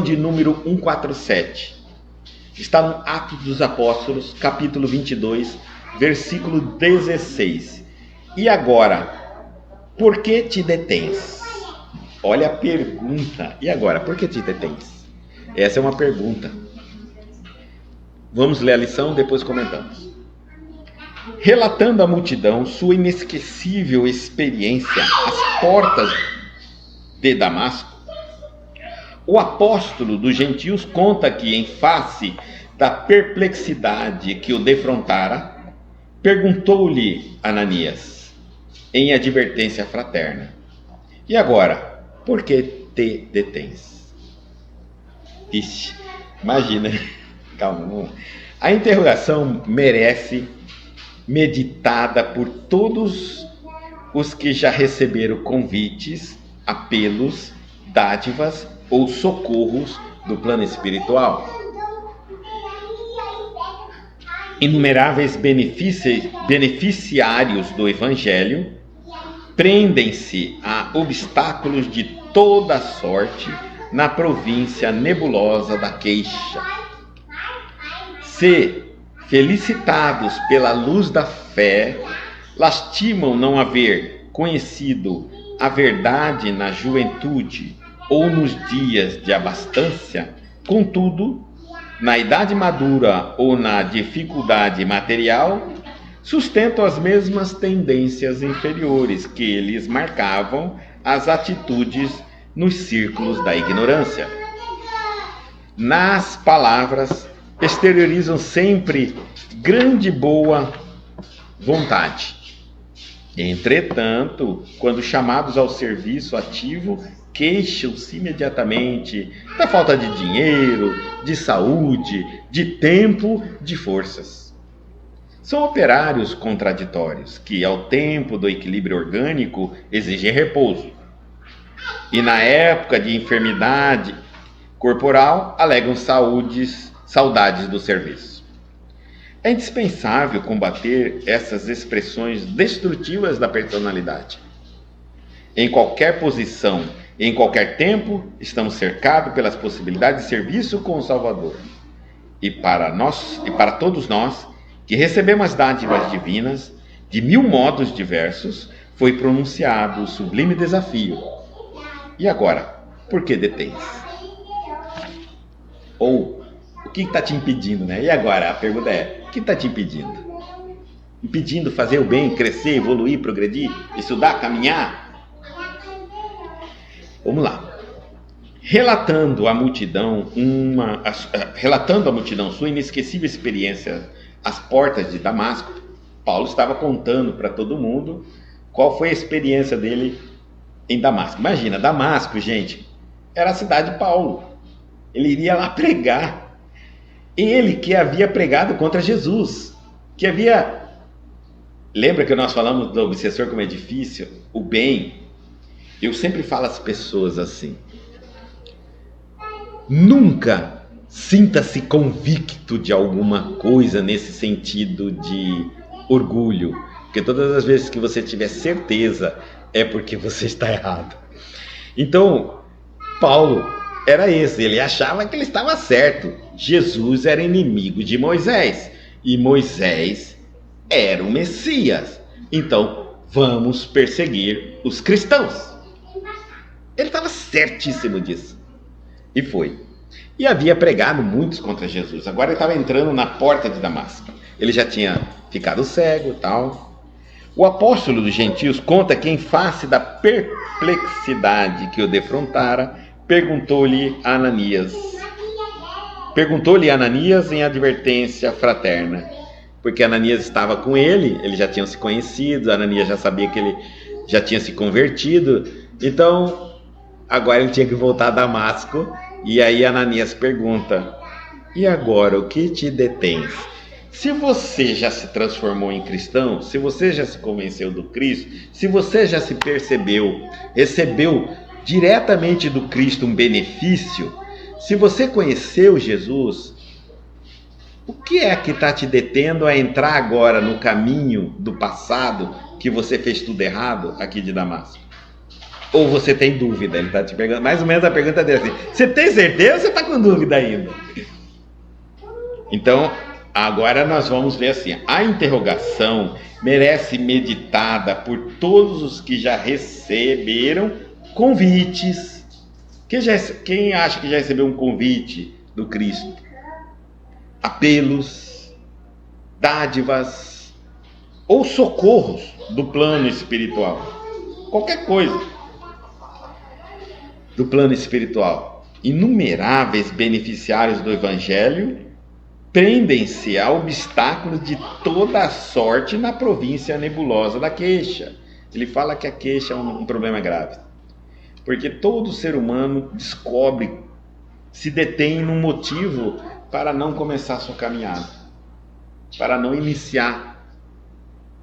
de número 147. Está no Atos dos Apóstolos, capítulo 22, versículo 16. E agora, por que te detens? Olha a pergunta. E agora, por que te detens? Essa é uma pergunta. Vamos ler a lição, depois comentamos. Relatando à multidão sua inesquecível experiência às portas de Damasco, o apóstolo dos gentios conta que, em face da perplexidade que o defrontara, perguntou-lhe Ananias, em advertência fraterna: e agora, por que te detens? Ixi, imagina, calma. A interrogação merece meditada por todos os que já receberam convites, apelos, dádivas ou socorros do plano espiritual. Inumeráveis beneficiários do Evangelho prendem-se a obstáculos de toda sorte na província nebulosa da queixa. Se, felicitados pela luz da fé, lastimam não haver conhecido a verdade na juventude ou nos dias de abastança, contudo, na idade madura ou na dificuldade material, sustentam as mesmas tendências inferiores que lhes marcavam as atitudes nos círculos da ignorância. Nas palavras, exteriorizam sempre grande boa vontade. Entretanto, quando chamados ao serviço ativo, queixam-se imediatamente da falta de dinheiro, de saúde, de tempo, de forças. São operários contraditórios que, ao tempo do equilíbrio orgânico, exigem repouso. E na época de enfermidade corporal, alegam saudades do serviço. É indispensável combater essas expressões destrutivas da personalidade. Em qualquer posição, em qualquer tempo, estamos cercados pelas possibilidades de serviço com o Salvador. E para todos nós, que recebemos as dádivas divinas, de mil modos diversos, foi pronunciado o sublime desafio. E agora, por que detens? Ou, o que está te impedindo, né? E agora, a pergunta é, o que está te impedindo? Impedindo fazer o bem, crescer, evoluir, progredir, estudar, caminhar? Vamos lá. Relatando à multidão sua inesquecível experiência às portas de Damasco, Paulo estava contando para todo mundo qual foi a experiência dele em Damasco. Imagina, Damasco, gente, era a cidade de Paulo. Ele iria lá pregar. Ele que havia pregado contra Jesus, que havia... Lembra que nós falamos do obsessor como é difícil? O bem. Eu sempre falo às pessoas assim: nunca sinta-se convicto de alguma coisa nesse sentido de orgulho, porque todas as vezes que você tiver certeza é porque você está errado. Então, Paulo era esse, ele achava que ele estava certo. Jesus era inimigo de Moisés e Moisés era o Messias. Então, vamos perseguir os cristãos. Ele estava certíssimo disso. E foi. E havia pregado muitos contra Jesus. Agora ele estava entrando na porta de Damasco. Ele já tinha ficado cego e tal. O apóstolo dos gentios conta que, em face da perplexidade que o defrontara, perguntou-lhe Ananias em advertência fraterna, porque Ananias estava com ele já tinham se conhecido, Ananias já sabia que ele já tinha se convertido, então agora ele tinha que voltar a Damasco, e aí Ananias pergunta: e agora, o que te detens? Se você já se transformou em cristão, se você já se convenceu do Cristo, se você já se percebeu, recebeu diretamente do Cristo um benefício, se você conheceu Jesus, o que é que está te detendo a entrar agora no caminho do passado, que você fez tudo errado aqui de Damasco? Ou você tem dúvida? Ele está te perguntando, mais ou menos a pergunta dele assim: você tem certeza ou você está com dúvida ainda? Então, agora nós vamos ver assim: a interrogação merece meditada por todos os que já receberam convites. Quem acha que já recebeu um convite do Cristo? Apelos, dádivas ou socorros do plano espiritual. Qualquer coisa do plano espiritual. Inumeráveis beneficiários do Evangelho prendem-se a obstáculos de toda a sorte na província nebulosa da queixa. Ele fala que a queixa é um problema grave, porque todo ser humano descobre, se detém num motivo para não começar a sua caminhada, para não iniciar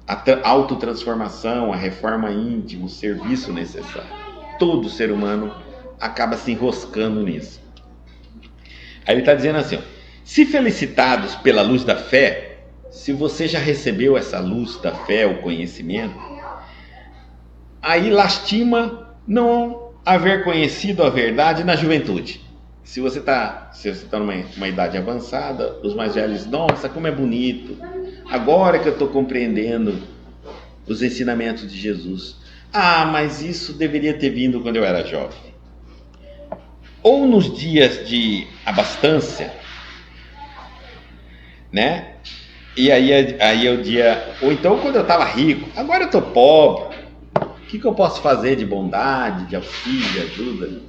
a autotransformação, a reforma íntima, o serviço necessário. Todo ser humano acaba se enroscando nisso. Aí ele está dizendo assim, ó: se felicitados pela luz da fé, se você já recebeu essa luz da fé, o conhecimento, aí lastima não haver conhecido a verdade na juventude. Se você está numa idade avançada, os mais velhos, nossa, como é bonito, agora que eu estou compreendendo os ensinamentos de Jesus. Ah, mas isso deveria ter vindo quando eu era jovem. Ou nos dias de abastança, né? E aí é o dia... Ou então quando eu estava rico, agora eu estou pobre. O que eu posso fazer de bondade, de auxílio, de ajuda?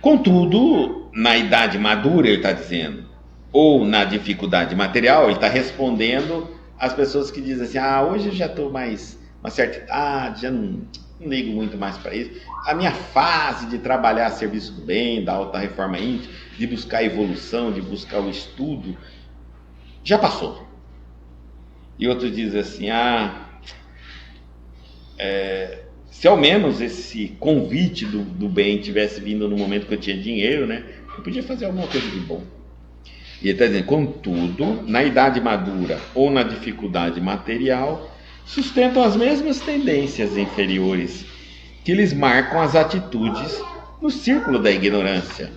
Contudo, na idade madura, ele está dizendo, ou na dificuldade material, ele está respondendo às pessoas que dizem assim: ah, hoje eu já estou mais uma certa idade, já não ligo muito mais para isso. A minha fase de trabalhar a serviço do bem, da alta reforma íntima, de buscar a evolução, de buscar o estudo, já passou. E outros dizem assim: se ao menos esse convite do bem tivesse vindo no momento que eu tinha dinheiro, né, eu podia fazer alguma coisa de bom. E ele está dizendo: contudo, na idade madura ou na dificuldade material, sustentam as mesmas tendências inferiores que lhes marcam as atitudes no círculo da ignorância.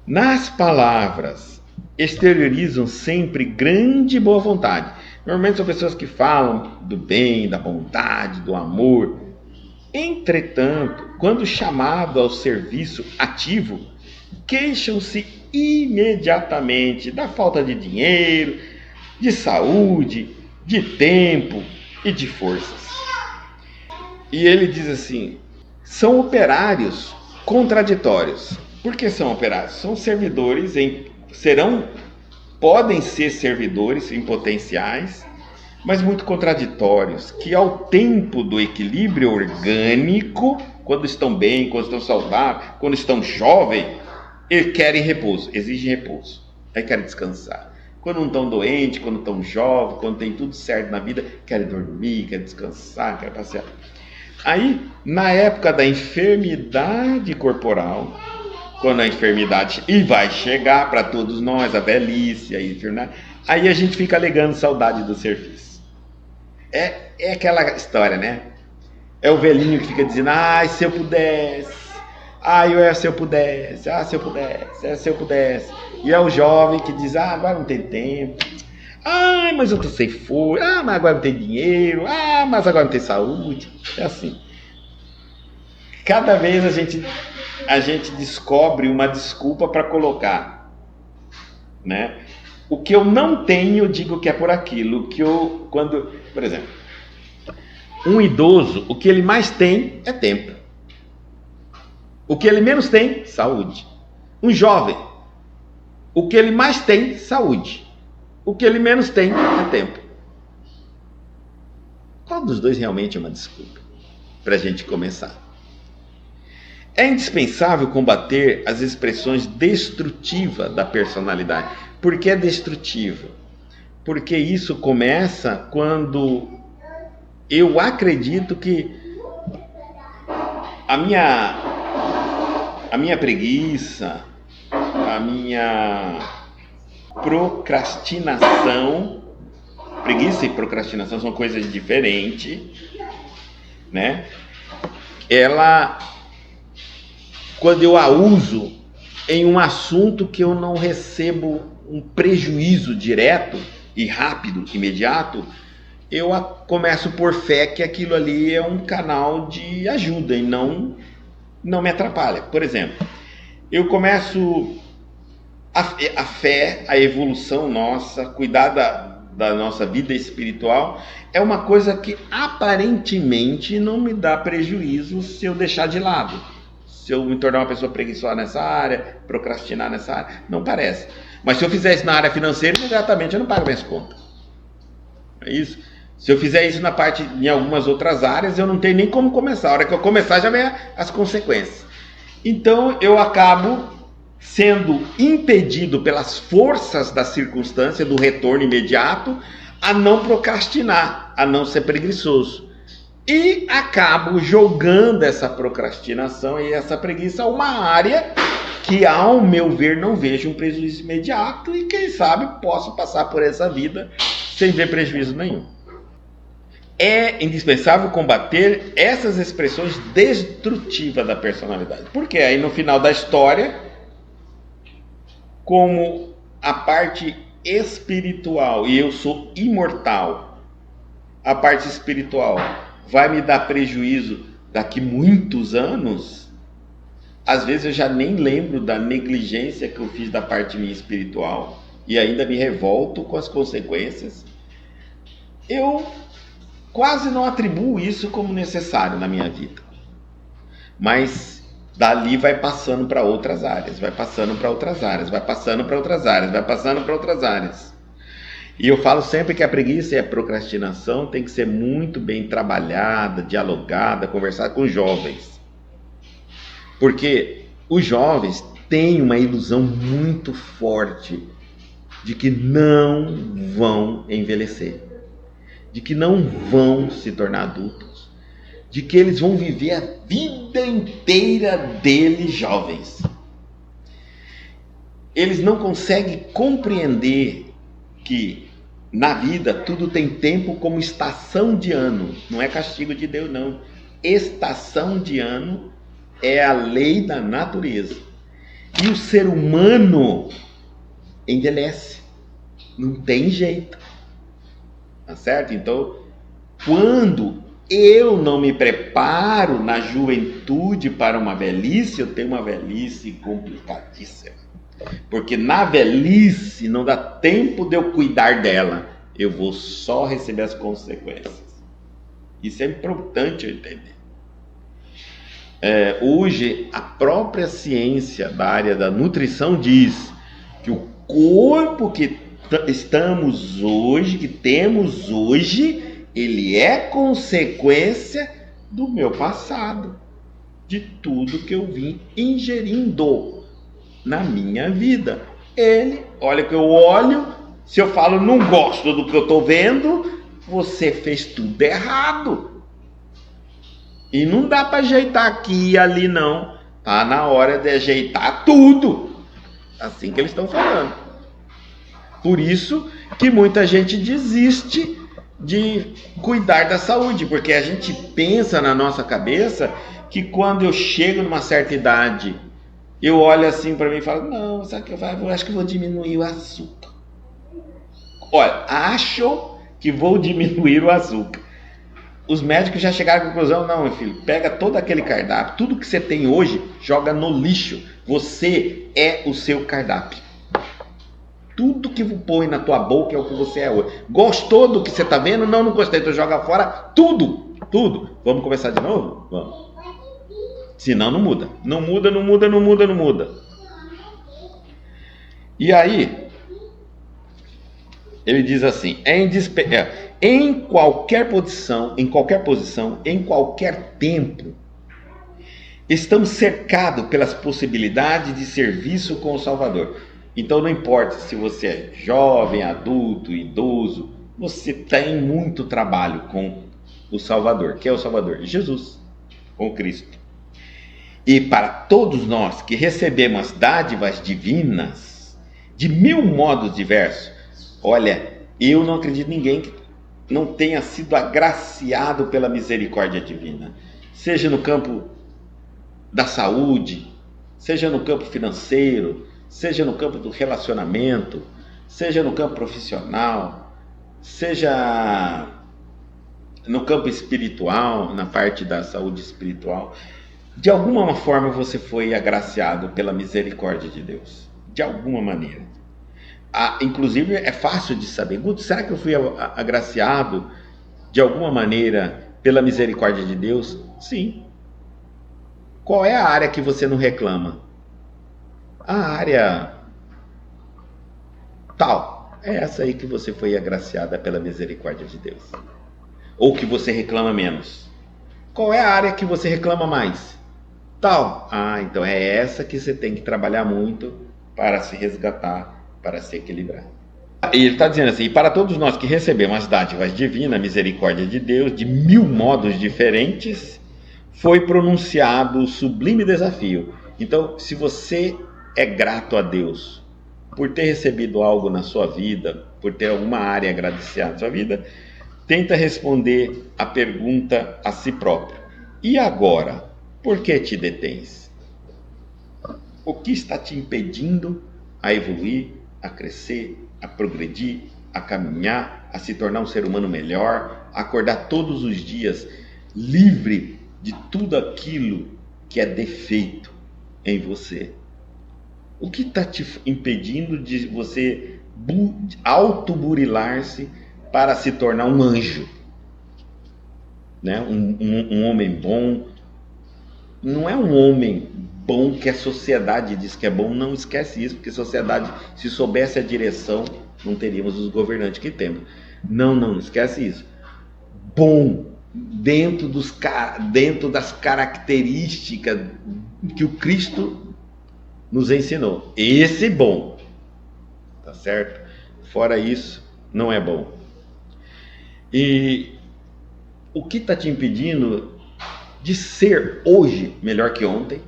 Nas palavras, exteriorizam sempre grande boa vontade. Normalmente são pessoas que falam do bem, da bondade, do amor. Entretanto, quando chamado ao serviço ativo, queixam-se imediatamente da falta de dinheiro, de saúde, de tempo e de forças. E ele diz assim: são operários contraditórios. Por que são operários? São servidores, podem ser servidores em potenciais, mas muito contraditórios, que ao tempo do equilíbrio orgânico, quando estão bem, quando estão saudáveis, quando estão jovens, eles querem repouso, exigem repouso, aí querem descansar. Quando não estão doentes, quando estão jovens, quando tem tudo certo na vida, querem dormir, querem descansar, querem passear. Aí, na época da enfermidade corporal, quando a enfermidade vai chegar para todos nós, a velhice, a enfermidade, aí a gente fica alegando saudade do serviço. É aquela história, né? É o velhinho que fica dizendo: ai, se eu pudesse, se eu pudesse, se eu pudesse, se eu pudesse. E é o jovem que diz: agora não tem tempo, mas eu tô sem força, mas agora não tem dinheiro, mas agora não tem saúde. É assim. Cada vez a gente descobre uma desculpa para colocar, né? O que eu não tenho, eu digo que é por aquilo. Por exemplo, um idoso, o que ele mais tem é tempo. O que ele menos tem, saúde. Um jovem, o que ele mais tem, saúde. O que ele menos tem é tempo. Qual dos dois realmente é uma desculpa para a gente começar? É indispensável combater as expressões destrutivas da personalidade. Por que é destrutiva? Porque isso começa quando eu acredito que a minha preguiça, a minha procrastinação, preguiça e procrastinação são coisas diferentes, né? Ela, quando eu a uso em um assunto que eu não recebo um prejuízo direto e rápido, imediato, eu começo por fé que aquilo ali é um canal de ajuda e não me atrapalha. Por exemplo, eu começo a fé, a evolução nossa, cuidar da nossa vida espiritual, é uma coisa que aparentemente não me dá prejuízo se eu deixar de lado. Se eu me tornar uma pessoa preguiçosa nessa área, procrastinar nessa área, não parece. Mas se eu fizer isso na área financeira, imediatamente eu não pago minhas contas. É isso. Se eu fizer isso em algumas outras áreas, eu não tenho nem como começar. A hora que eu começar, já vem as consequências. Então, eu acabo sendo impedido pelas forças da circunstância, do retorno imediato, a não procrastinar, a não ser preguiçoso. E acabo jogando essa procrastinação e essa preguiça a uma área que, ao meu ver, não vejo um prejuízo imediato e, quem sabe, posso passar por essa vida sem ver prejuízo nenhum. É indispensável combater essas expressões destrutivas da personalidade. Porque aí, no final da história, como a parte espiritual, e eu sou imortal, a parte espiritual vai me dar prejuízo daqui muitos anos, às vezes eu já nem lembro da negligência que eu fiz da parte minha espiritual e ainda me revolto com as consequências. Eu quase não atribuo isso como necessário na minha vida, mas dali vai passando para outras áreas, vai passando para outras áreas, vai passando para outras áreas, vai passando para outras áreas. E eu falo sempre que a preguiça e a procrastinação tem que ser muito bem trabalhada, dialogada, conversada com os jovens. Porque os jovens têm uma ilusão muito forte de que não vão envelhecer, de que não vão se tornar adultos, de que eles vão viver a vida inteira deles jovens. Eles não conseguem compreender que na vida tudo tem tempo como estação de ano. Não é castigo de Deus, não. Estação de ano é a lei da natureza. E o ser humano envelhece. Não tem jeito. Tá certo? Então, quando eu não me preparo na juventude para uma velhice, eu tenho uma velhice complicadíssima. Porque na velhice não dá tempo de eu cuidar dela. Eu vou só receber as consequências. Isso é importante eu entender. Hoje, a própria ciência da área da nutrição diz que o corpo que estamos hoje, que temos hoje, ele é consequência do meu passado, de tudo que eu vim ingerindo na minha vida. Olha que eu olho, se eu falo não gosto do que eu estou vendo, você fez tudo errado. E não dá para ajeitar aqui e ali não. Tá na hora de ajeitar tudo. Assim que eles estão falando. Por isso que muita gente desiste de cuidar da saúde, porque a gente pensa na nossa cabeça que quando eu chego numa certa idade, eu olho assim para mim e falo, não, sabe que eu acho que vou diminuir o açúcar. Olha, acho que vou diminuir o açúcar. Os médicos já chegaram à conclusão, não, meu filho, pega todo aquele cardápio, tudo que você tem hoje, joga no lixo. Você é o seu cardápio. Tudo que põe na tua boca é o que você é hoje. Gostou do que você está vendo? Não gostei, então joga fora tudo. Vamos começar de novo? Vamos. Senão não muda. Não muda. E aí, ele diz assim, em qualquer posição, em qualquer tempo, estamos cercados pelas possibilidades de serviço com o Salvador. Então não importa se você é jovem, adulto, idoso, você tem muito trabalho com o Salvador. Quem é o Salvador? Jesus, com Cristo. E para todos nós que recebemos as dádivas divinas, de 1000 modos diversos, olha, eu não acredito em ninguém não tenha sido agraciado pela misericórdia divina, seja no campo da saúde, seja no campo financeiro, seja no campo do relacionamento, seja no campo profissional, seja no campo espiritual, na parte da saúde espiritual. De alguma forma você foi agraciado pela misericórdia de Deus, de alguma maneira. Inclusive é fácil de saber, Guto, será que eu fui agraciado de alguma maneira pela misericórdia de Deus? Sim. Qual é a área que você não reclama? A área tal. É essa aí que você foi agraciada pela misericórdia de Deus. Ou que você reclama menos. Qual é a área que você reclama mais? Tal. Então é essa que você tem que trabalhar muito para se resgatar, para se equilibrar. E ele está dizendo assim, e para todos nós que recebemos as dádivas divinas, a misericórdia de Deus, de 1000 modos diferentes, foi pronunciado o sublime desafio. Então, se você é grato a Deus por ter recebido algo na sua vida, por ter alguma área agradecida na sua vida, tenta responder a pergunta a si próprio. E agora, por que te detens? O que está te impedindo a evoluir, a crescer, a progredir, a caminhar, a se tornar um ser humano melhor, a acordar todos os dias livre de tudo aquilo que é defeito em você? O que está te impedindo de você autoburilar-se para se tornar um anjo? Né? Um homem bom. Não é um homem bom que a sociedade diz que é bom, não esquece isso, porque a sociedade, se soubesse a direção, não teríamos os governantes que temos. Não esquece isso. Bom, dentro das características que o Cristo nos ensinou. Esse bom, tá certo? Fora isso, não é bom. E o que está te impedindo de ser hoje melhor que ontem,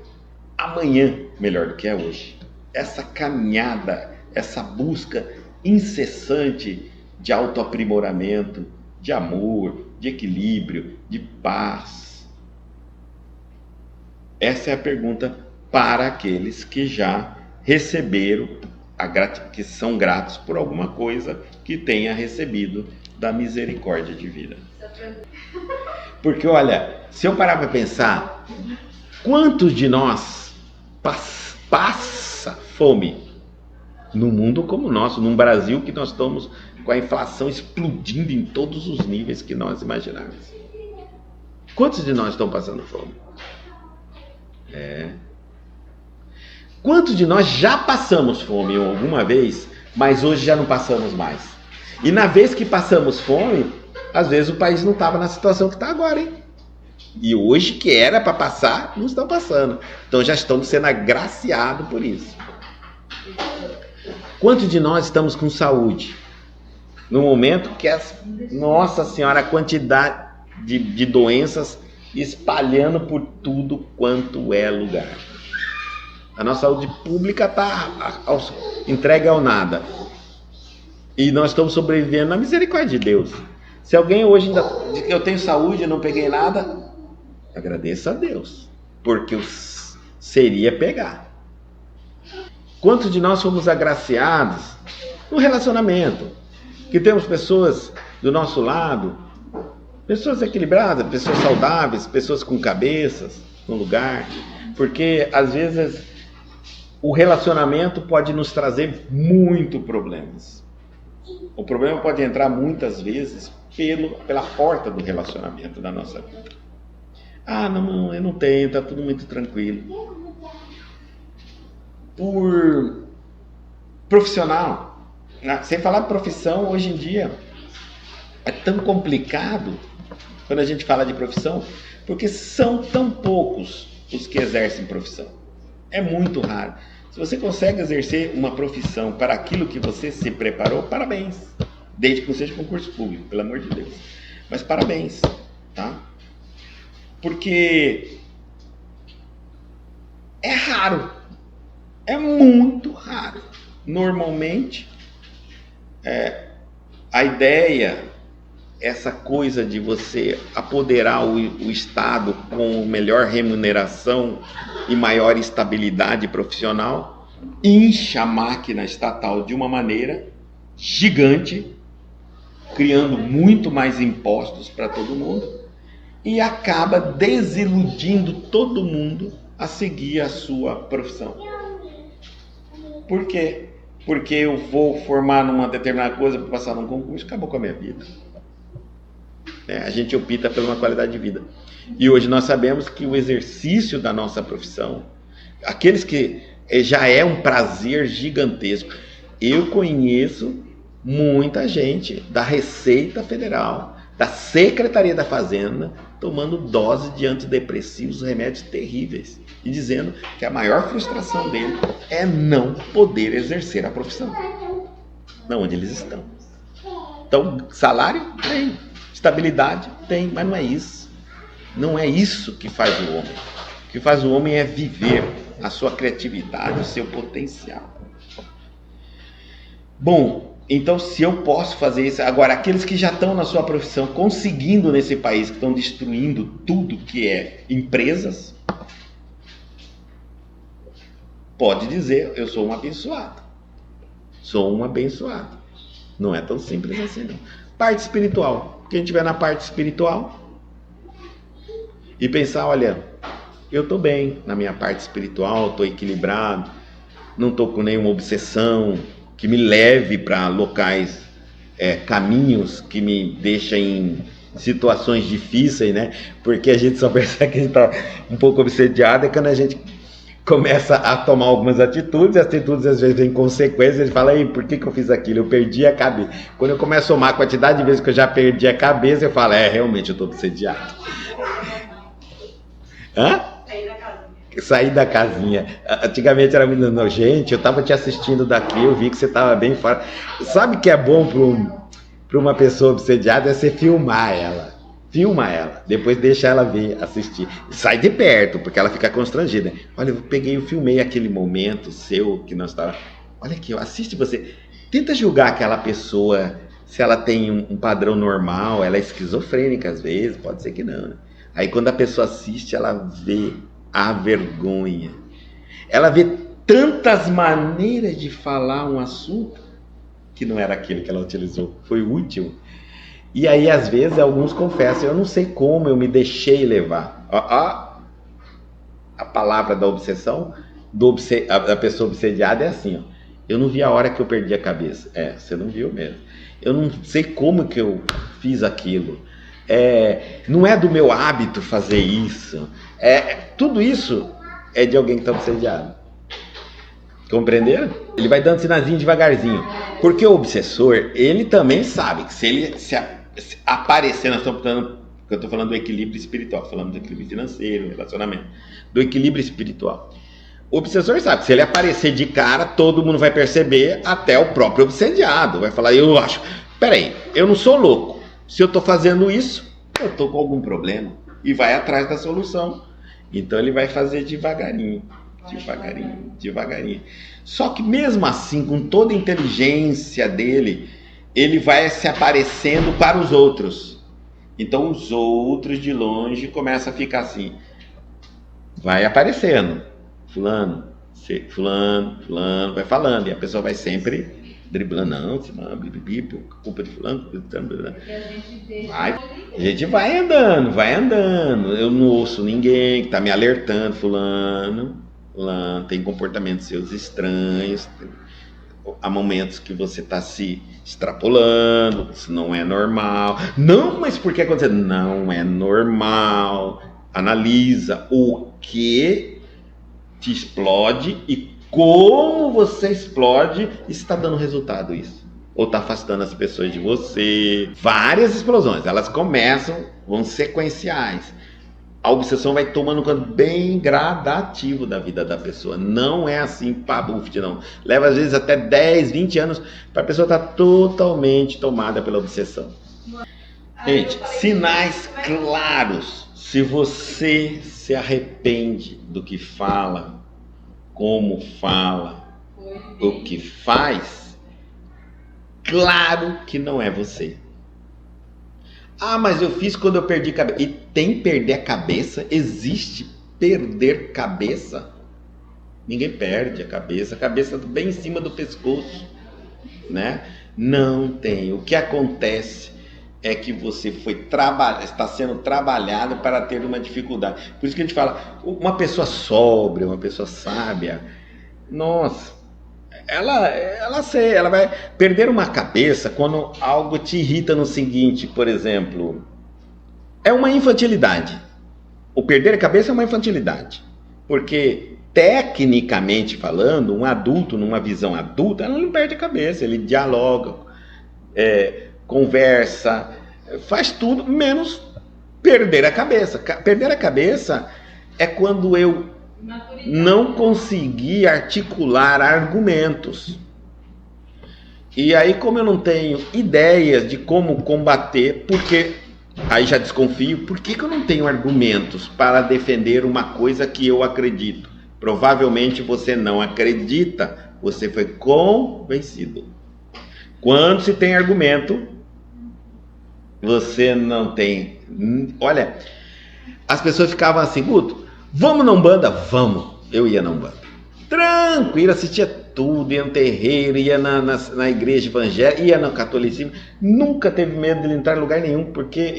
amanhã melhor do que é hoje? Essa caminhada, essa busca incessante de autoaprimoramento, de amor, de equilíbrio, de paz. Essa é a pergunta para aqueles que já receberam, que são gratos por alguma coisa que tenha recebido da misericórdia divina. Porque olha, se eu parar para pensar, quantos de nós passa fome num mundo como o nosso, num Brasil que nós estamos com a inflação explodindo em todos os níveis que nós imaginarmos? Quantos de nós estão passando fome? Quantos de nós já passamos fome alguma vez, mas hoje já não passamos mais? E na vez que passamos fome, às vezes o país não estava na situação que está agora, hein? E hoje que era para passar, não estão passando. Então já estamos sendo agraciados por isso. Quantos de nós estamos com saúde? No momento que Nossa Senhora, a quantidade de doenças espalhando por tudo quanto é lugar. A nossa saúde pública está entregue ao nada. E nós estamos sobrevivendo na misericórdia de Deus. Se alguém hoje ainda diz que eu tenho saúde e não peguei nada, agradeça a Deus, porque seria pegar. Quantos de nós fomos agraciados no relacionamento? Que temos pessoas do nosso lado, pessoas equilibradas, pessoas saudáveis, pessoas com cabeças no lugar. Porque às vezes o relacionamento pode nos trazer muito problemas. O problema pode entrar muitas vezes pela porta do relacionamento da nossa vida. Não, eu não tenho, está tudo muito tranquilo. Por profissional, sem falar de profissão, hoje em dia é tão complicado quando a gente fala de profissão, porque são tão poucos os que exercem profissão. É muito raro. Se você consegue exercer uma profissão para aquilo que você se preparou, parabéns. Desde que não seja concurso público, pelo amor de Deus. Mas parabéns, tá? Porque é raro. É muito raro. Normalmente, a ideia essa coisa de você apoderar o Estado com melhor remuneração e maior estabilidade profissional, incha a máquina estatal de uma maneira gigante, criando muito mais impostos para todo mundo, e acaba desiludindo todo mundo a seguir a sua profissão. Por quê? Porque eu vou formar numa determinada coisa para passar num concurso, acabou com a minha vida. A gente opta por uma qualidade de vida. E hoje nós sabemos que o exercício da nossa profissão, aqueles que já é um prazer gigantesco. Eu conheço muita gente da Receita Federal, da Secretaria da Fazenda, tomando dose de antidepressivos, remédios terríveis, e dizendo que a maior frustração dele é não poder exercer a profissão, não onde eles estão. Então, salário tem, estabilidade tem, mas não é isso. Não é isso que faz o homem. O que faz o homem é viver a sua criatividade, o seu potencial. Bom, então se eu posso fazer isso, agora aqueles que já estão na sua profissão, conseguindo nesse país, que estão destruindo tudo que é empresas, pode dizer, eu sou um abençoado. Sou um abençoado. Não é tão simples assim, não. Parte espiritual. Quem estiver na parte espiritual e pensar, olha, eu estou bem na minha parte espiritual, estou equilibrado, não estou com nenhuma obsessão que me leve para locais, caminhos que me deixem em situações difíceis, né? Porque a gente só percebe que a gente está um pouco obsediado é quando a gente começa a tomar algumas atitudes, e as atitudes às vezes têm consequências, ele fala, por que eu fiz aquilo? Eu perdi a cabeça. Quando eu começo a somar a quantidade de vezes que eu já perdi a cabeça, eu falo, realmente eu estou obsediado. Hã? Sair da casinha. Antigamente era muito nojento, eu estava te assistindo daqui, eu vi que você estava bem fora. Sabe o que é bom para uma pessoa obsediada? É você filmar ela. Filma ela, depois deixa ela ver, assistir. Sai de perto, porque ela fica constrangida. Olha, eu filmei aquele momento seu que nós estávamos. Olha aqui, assiste você. Tenta julgar aquela pessoa, se ela tem um padrão normal, ela é esquizofrênica às vezes, pode ser que não. Né? Aí quando a pessoa assiste, ela vê a vergonha. Ela vê tantas maneiras de falar um assunto que não era aquilo que ela utilizou, foi útil. E aí, às vezes, alguns confessam, eu não sei como eu me deixei levar. A palavra da obsessão, da pessoa obsediada é assim, eu não vi a hora que eu perdi a cabeça. Você não viu mesmo. Eu não sei como que eu fiz aquilo. Não é do meu hábito fazer isso. Tudo isso é de alguém que está obsediado. Compreenderam? Ele vai dando sinalzinho devagarzinho. Porque o obsessor, ele também sabe que se ele se aparecer, eu estou falando do equilíbrio espiritual, falando do equilíbrio financeiro, relacionamento, do equilíbrio espiritual. O obsessor sabe que se ele aparecer de cara, todo mundo vai perceber, até o próprio obsediado. Vai falar, peraí, eu não sou louco. Se eu estou fazendo isso, eu estou com algum problema. E vai atrás da solução. Então ele vai fazer devagarinho. Só que mesmo assim, com toda a inteligência dele, ele vai se aparecendo para os outros. Então os outros de longe começam a ficar assim. Vai aparecendo. Fulano, vai falando. E a pessoa vai sempre driblando. Não, culpa de fulano. A gente vai andando. Eu não ouço ninguém que está me alertando. Fulano tem comportamentos seus estranhos. Há momentos que você está se extrapolando, isso não é normal. Não, mas por que aconteceu? Não é normal. Analisa o que te explode e como você explode e está dando resultado isso. Ou está afastando as pessoas de você. Várias explosões, elas vão sequenciais. A obsessão vai tomando um canto bem gradativo da vida da pessoa. Não é assim, pabuf, não. Leva às vezes até 10, 20 anos para a pessoa estar totalmente tomada pela obsessão. Gente, sinais claros. Se você se arrepende do que fala, como fala, o que faz, claro que não é você. Ah, mas eu fiz quando eu perdi a cabeça. E tem perder a cabeça? Existe perder cabeça? Ninguém perde a cabeça bem em cima do pescoço, né? Não tem. O que acontece é que você está sendo trabalhado para ter uma dificuldade. Por isso que a gente fala, uma pessoa sóbria, uma pessoa sábia, nossa, ela vai perder uma cabeça quando algo te irrita no seguinte, por exemplo, é uma infantilidade. O perder a cabeça é uma infantilidade, porque tecnicamente falando, um adulto, numa visão adulta, ele não perde a cabeça, ele dialoga, conversa, faz tudo, menos perder a cabeça. Perder a cabeça é quando eu não consegui articular argumentos. E aí, como eu não tenho ideias de como combater, porque aí já desconfio, por que eu não tenho argumentos para defender uma coisa que eu acredito? Provavelmente você não acredita, você foi convencido. Quando se tem argumento, você não tem. Olha, as pessoas ficavam assim, Guto, vamos na Umbanda? Vamos. Eu ia na Umbanda. Tranquilo, assistia tudo, ia no terreiro, ia na igreja evangélica, ia no catolicismo. Nunca teve medo de entrar em lugar nenhum, porque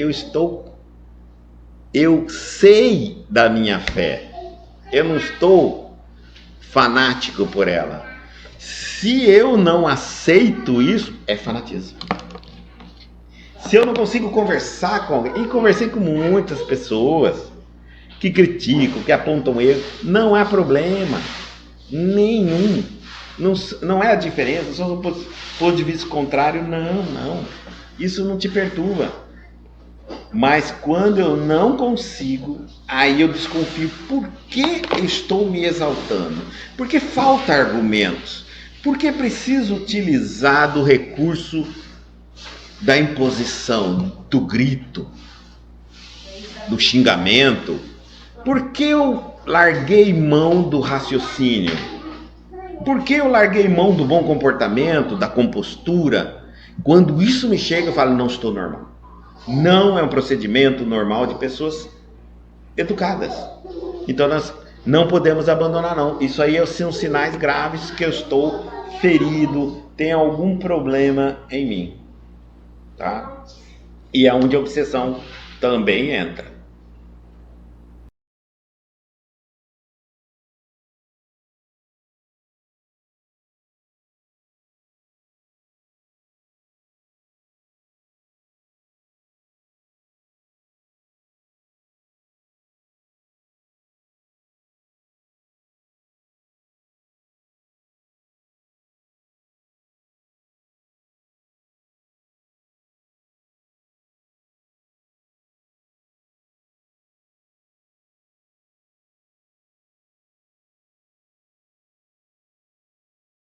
eu sei da minha fé. Eu não estou fanático por ela. Se eu não aceito isso, é fanatismo. Se eu não consigo conversar com alguém, e conversei com muitas pessoas que criticam, que apontam erro, não há problema nenhum. Não é a diferença, só do ponto de vista contrário, não. Isso não te perturba. Mas quando eu não consigo, aí eu desconfio. Por que eu estou me exaltando? Porque falta argumentos. Porque preciso utilizar do recurso da imposição, do grito, do xingamento. Por que eu larguei mão do raciocínio? Por que eu larguei mão do bom comportamento, da compostura? Quando isso me chega, eu falo, não estou normal. Não é um procedimento normal de pessoas educadas. Então nós não podemos abandonar, não. Isso aí são sinais graves que eu estou ferido, tem algum problema em mim. Tá? E é onde a obsessão também entra.